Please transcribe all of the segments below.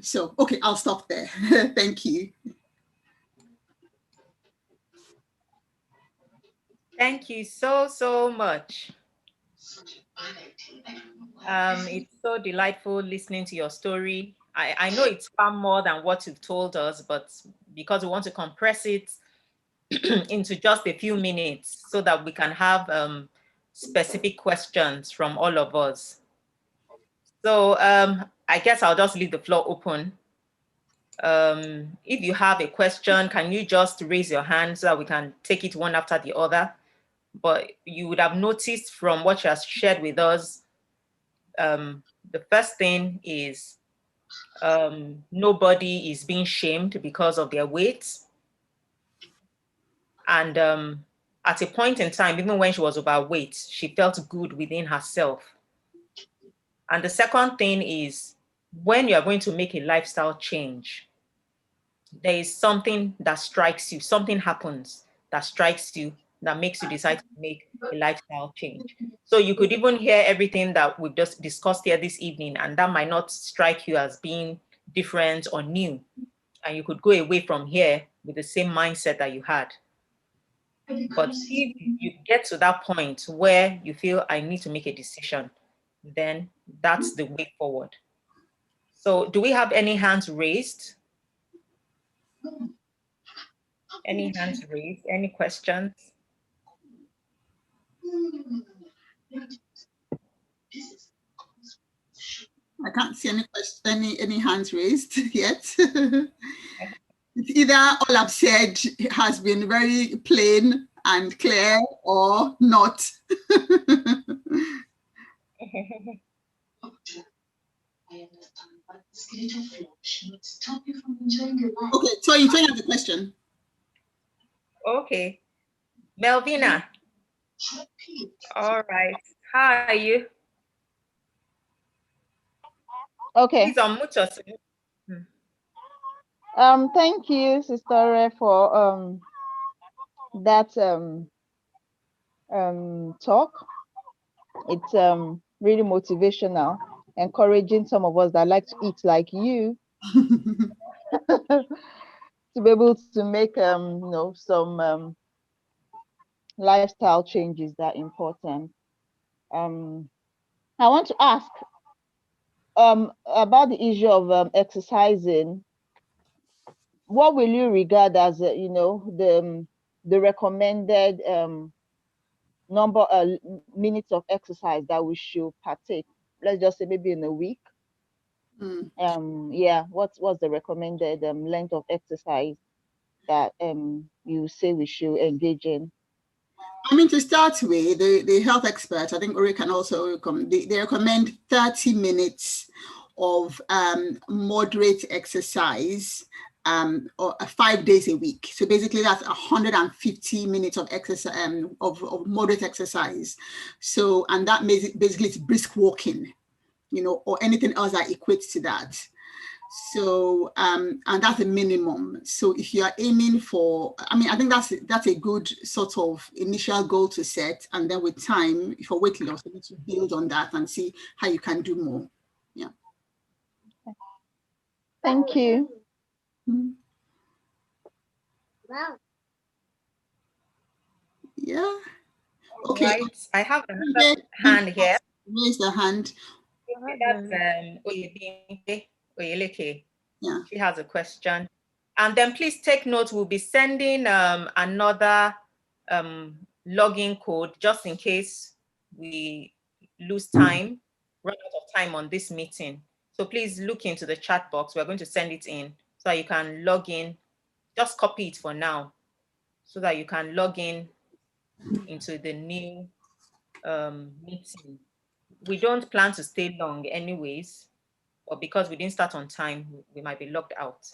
So, okay, I'll stop there. Thank you. Thank you so much. It's so delightful listening to your story. I know it's far more than what you've told us, but because we want to compress it into just a few minutes so that we can have specific questions from all of us. So I guess I'll just leave the floor open. If you have a question, can you just raise your hand so that we can take it one after the other? But you would have noticed from what you have shared with us, the first thing is nobody is being shamed because of their weight. And at a point in time, even when she was overweight, she felt good within herself. And the second thing is when you are going to make a lifestyle change, there is something that strikes you, something happens that strikes you, that makes you decide to make a lifestyle change. So you could even hear everything that we've just discussed here this evening, and that might not strike you as being different or new. And you could go away from here with the same mindset that you had. But if you get to that point where you feel I need to make a decision, then that's the way forward. So do we have any hands raised? Any hands raised? Any questions? I can't see any hands raised yet. It's either all I've said has been very plain and clear or not. Okay, so you have the question. Okay. Melvina. All right. How are you? Okay. Please unmute yourself. Thank you, Sister Re, for that talk. It's really motivational, encouraging some of us that like to eat like you to be able to make some lifestyle changes that are important. I want to ask about the issue of exercising. What will you regard as the recommended number minutes of exercise that we should partake? Let's just say maybe in a week. Yeah, what's the recommended length of exercise that you say we should engage in? I mean, to start with, the health experts, I think Uri can also they recommend 30 minutes of moderate exercise or 5 days a week. So basically that's 150 minutes of exercise, of moderate exercise. So, and that basically is brisk walking, or anything else that equates to that. So, and that's a minimum. So if you are aiming for, I mean, I think that's a good sort of initial goal to set. And then with time, for weight loss, you need to build on that and see how you can do more. Yeah. Thank you. Wow. Yeah. Okay. Right. I have another hand here. Raise the hand. That's Oyeleke. Yeah. She has a question. And then please take note, we'll be sending another login code just in case we lose time, run out of time on this meeting. So please look into the chat box. We're going to send it in so that you can log in. Just copy it for now so that you can log in into the new meeting. We don't plan to stay long anyways, but because we didn't start on time, we might be logged out.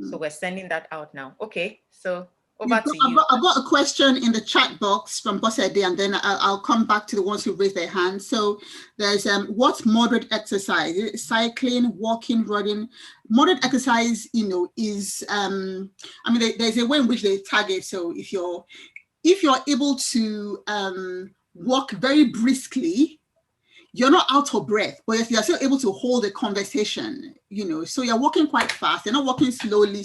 So we're sending that out now. Okay, so over to you. I've got a question in the chat box from Bossede, and then I'll come back to the ones who raised their hands. So there's what's moderate exercise? Cycling, walking, running. Moderate exercise, is I mean, there's a way in which they target. So if you're able to walk very briskly, you're not out of breath, but if you're still able to hold a conversation, so you're walking quite fast. You're not walking slowly.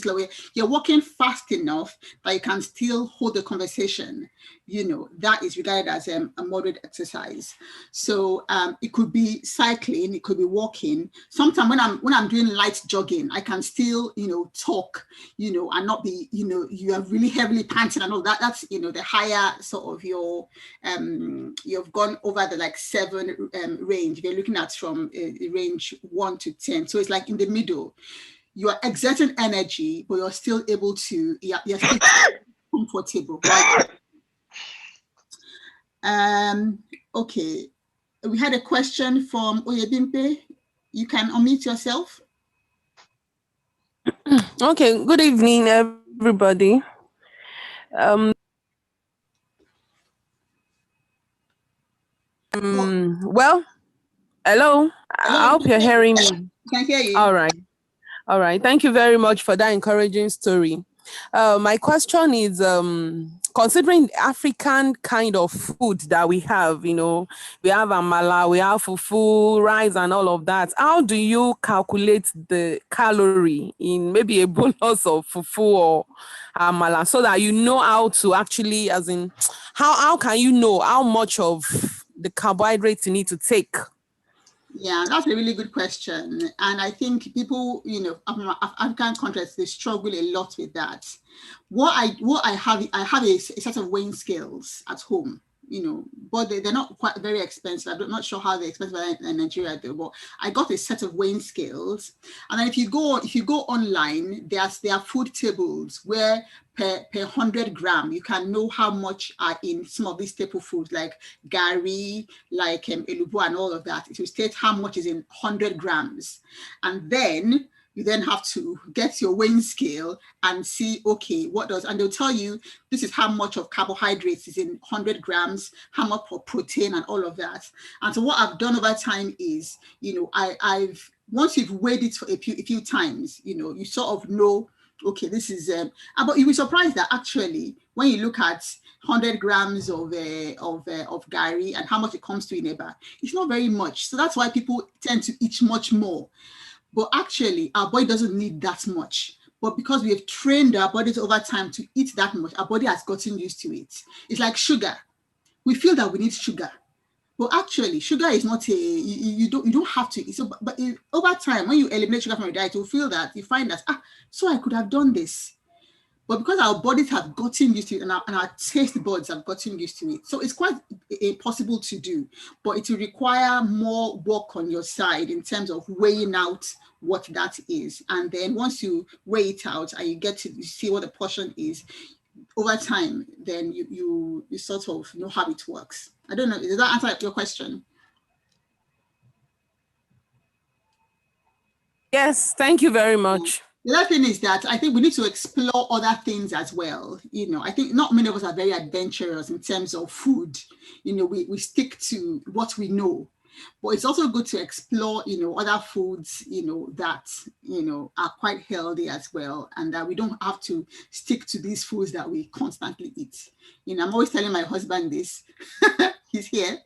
You're walking fast enough that you can still hold the conversation. That is regarded as a moderate exercise. So it could be cycling, it could be walking. Sometimes when I'm doing light jogging, I can still, talk, and not be, you are really heavily panting and all that. That's, the higher sort of you've gone over the 7 range. You're looking at from range 1 to 10. So it's like in the middle. You are exerting energy, but you're still able to, you're still comfortable, right? Okay, we had a question from Oyebimpe. You can unmute yourself. Okay, good evening, everybody. Well, hello. I hope you're hearing me. I can hear you. All right. Thank you very much for that encouraging story. My question is, considering the African kind of food that we have, we have amala, we have fufu, rice, and all of that. How do you calculate the calorie in maybe a bolus of fufu or amala so that you know how to actually, how can you know how much of the carbohydrates you need to take? Yeah, that's a really good question. And I think people, of African countries, they struggle a lot with that. What I have a set of weighing scales at home, but they're not quite very expensive. I'm not sure how they're expensive in Nigeria though, but I got a set of weighing scales. And then if you go online, there are food tables where per 100 gram, you can know how much are in some of these staple foods like gari, like elubo and all of that. It will state how much is in 100 grams. And then you then have to get your weighing scale and see, okay, and they'll tell you, this is how much of carbohydrates is in 100 grams, how much for protein and all of that. And so what I've done over time is, I've once you've weighed it for a few times, you sort of know, okay, this is, but you'll be surprised that actually, when you look at 100 grams of gari and how much it comes to in Eba, it's not very much. So that's why people tend to eat much more. But actually, our body doesn't need that much. But because we have trained our bodies over time to eat that much, our body has gotten used to it. It's like sugar. We feel that we need sugar. But actually, sugar is not you don't have to. But over time, when you eliminate sugar from your diet, you find that, so I could have done this. But because our bodies have gotten used to it and our taste buds have gotten used to it, so it's quite impossible to do. But it will require more work on your side in terms of weighing out what that is. And then once you weigh it out and you get to see what the portion is, over time, then you sort of know how it works. I don't know, does that answer your question? Yes, thank you very much. The other thing is that I think we need to explore other things as well. I think not many of us are very adventurous in terms of food. We stick to what we know. But it's also good to explore, other foods, that, are quite healthy as well. And that we don't have to stick to these foods that we constantly eat. I'm always telling my husband this. He's here.